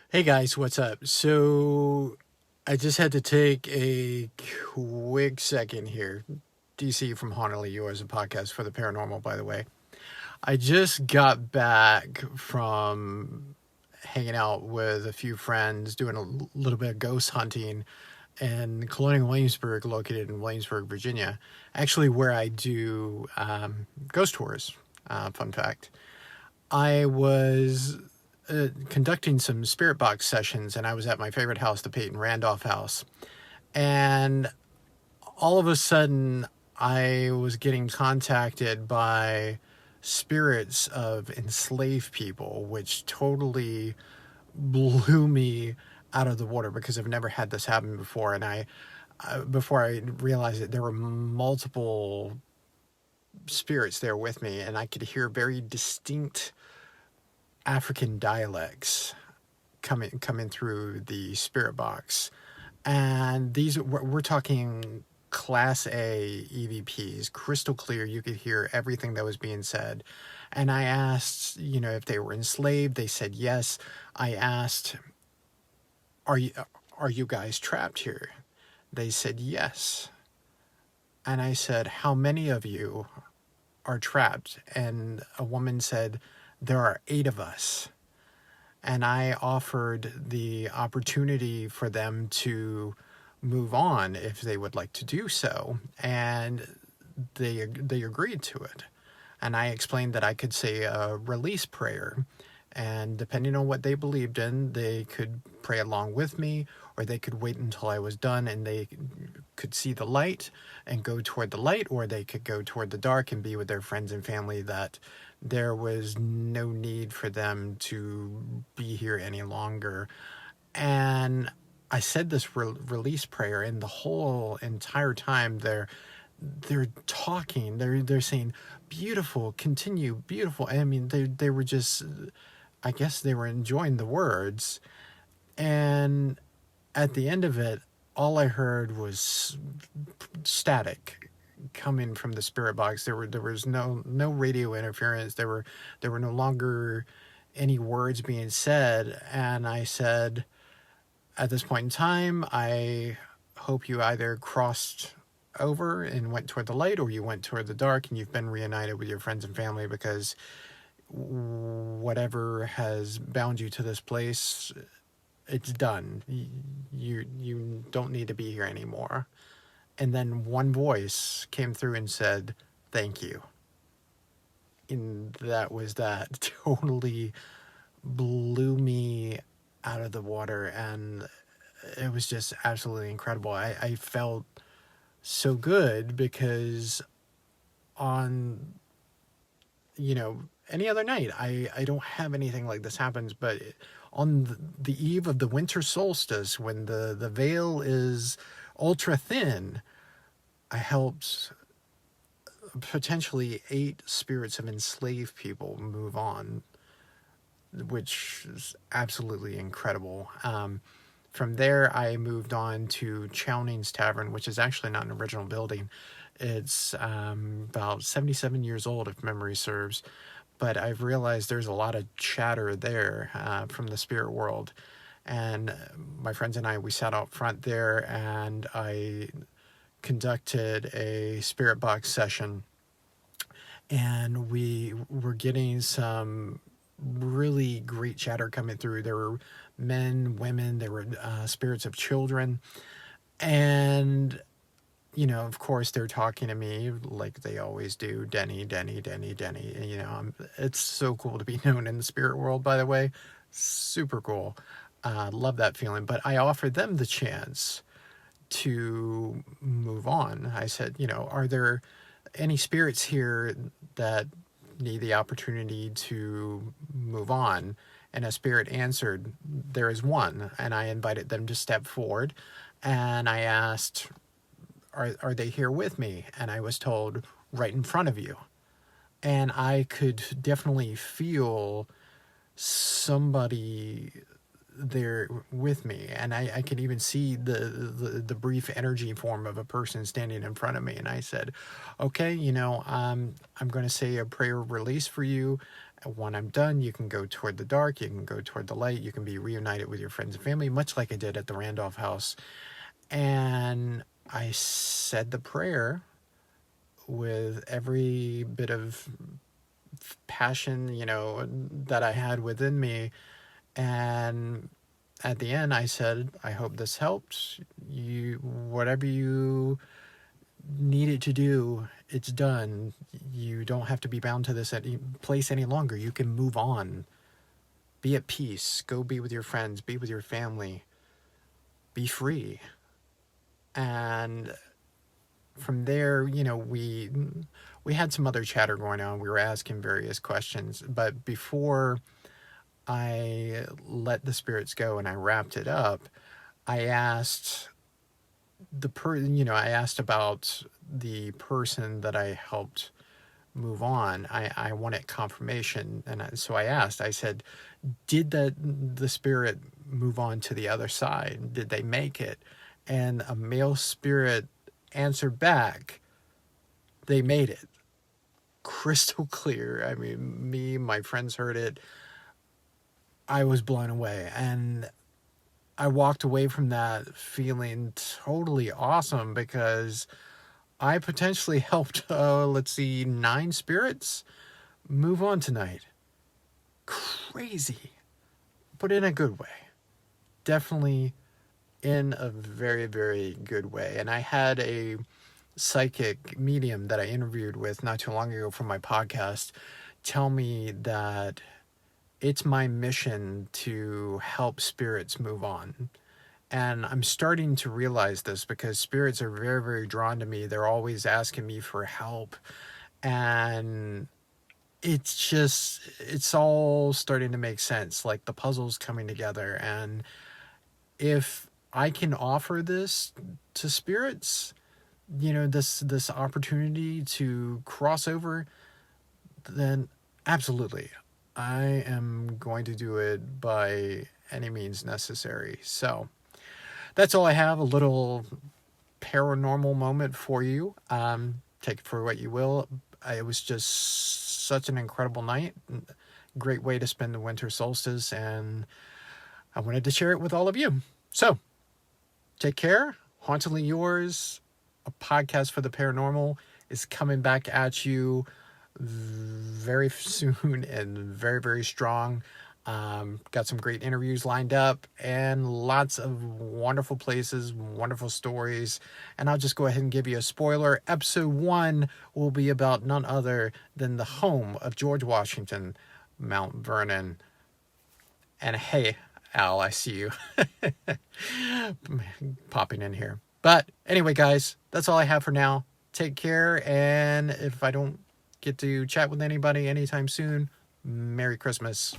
Hey guys, what's up? So I just had to take a quick second here. DC from Honolulu as a podcast for the paranormal, by the way. I just got back from hanging out with a few friends, doing a little bit of ghost hunting in Colonial, Williamsburg, located in Williamsburg, Virginia. Actually, where I do ghost tours. Fun fact. I was conducting some spirit box sessions, and I was at my favorite house, the Peyton Randolph house. And all of a sudden, I was getting contacted by spirits of enslaved people, which totally blew me out of the water because I've never had this happen before. And before I realized it, there were multiple spirits there with me, and I could hear very distinct African dialects coming through the spirit box, and these we're talking class A EVPs, crystal clear. You could hear everything that was being said. And I asked, if they were enslaved. They said yes. I asked, are you are you guys trapped here? They said yes. And I said, how many of you are trapped? And a woman said, there are 8 of us. And I offered the opportunity for them to move on if they would like to do so, and they agreed to it. And I explained that I could say a release prayer, and depending on what they believed in, they could pray along with me, or they could wait until I was done and they could see the light and go toward the light, or they could go toward the dark and be with their friends and family, that there was no need for them to be here any longer. And I said this release prayer, and the whole entire time they're talking, they're saying beautiful, continue, beautiful. I mean, they were just, I guess they were enjoying the words. And at the end of it, all I heard was static coming from the spirit box. There was no radio interference. There were no longer any words being said. And I said, at this point in time, I hope you either crossed over and went toward the light, or you went toward the dark and you've been reunited with your friends and family, because whatever has bound you to this place, it's done. You don't need to be here anymore. And then one voice came through and said, thank you. And that was that. Totally blew me out of the water, and it was just absolutely incredible. I felt so good because on, any other night, I don't have anything like this happens, but on the eve of the winter solstice, when the veil is ultra thin, I helped potentially 8 spirits of enslaved people move on, which is absolutely incredible. From there, I moved on to Chowning's Tavern, which is actually not an original building. It's about 77 years old, if memory serves. But I've realized there's a lot of chatter there from the spirit world. And my friends and I, we sat out front there, and I conducted a spirit box session. And we were getting some really great chatter coming through. There were men, women, there were spirits of children. And, of course, they're talking to me like they always do. Denny, Denny, Denny, Denny. And, it's so cool to be known in the spirit world, by the way. Super cool. Love that feeling. But I offered them the chance to move on. I said, are there any spirits here that need the opportunity to move on? And a spirit answered, there is one. And I invited them to step forward, and I asked, are they here with me? And I was told, right in front of you. And I could definitely feel somebody there with me, and I could even see the brief energy form of a person standing in front of me. And I said, okay, I'm going to say a prayer of release for you. when I'm done, you can go toward the dark, you can go toward the light, you can be reunited with your friends and family, much like I did at the Randolph house. And I said the prayer with every bit of passion, that I had within me. And at the end, I said, I hope this helps. Whatever you needed to do, it's done. You don't have to be bound to this place any longer. You can move on. Be at peace. Go be with your friends. Be with your family. Be free. And from there, we had some other chatter going on. We were asking various questions. But before I let the spirits go and I wrapped it up, I asked I asked about the person that I helped move on. I wanted confirmation. And so I said, did the spirit move on to the other side? Did they make it? And a male spirit answered back, they made it. Crystal clear. I mean, my friends heard it. I was blown away. And I walked away from that feeling totally awesome because I potentially helped, 9 spirits move on tonight. Crazy, but in a good way. Definitely in a very, very good way. And I had a psychic medium that I interviewed with not too long ago from my podcast tell me that it's my mission to help spirits move on. And I'm starting to realize this because spirits are very, very drawn to me. They're always asking me for help. And it's all starting to make sense. Like the puzzle's coming together. And if I can offer this to spirits, this opportunity to cross over, then absolutely. I am going to do it by any means necessary. So that's all I have. A little paranormal moment for you. Take it for what you will. It was just such an incredible night. Great way to spend the winter solstice. And I wanted to share it with all of you. So take care. Hauntedly Yours, a podcast for the paranormal, is coming back at you very soon and very, very strong. Got some great interviews lined up and lots of wonderful places, wonderful stories. And I'll just go ahead and give you a spoiler. Episode 1 will be about none other than the home of George Washington, Mount Vernon. And hey, Al, I see you popping in here. But anyway, guys, that's all I have for now. Take care. And if I don't get to chat with anybody anytime soon, Merry Christmas.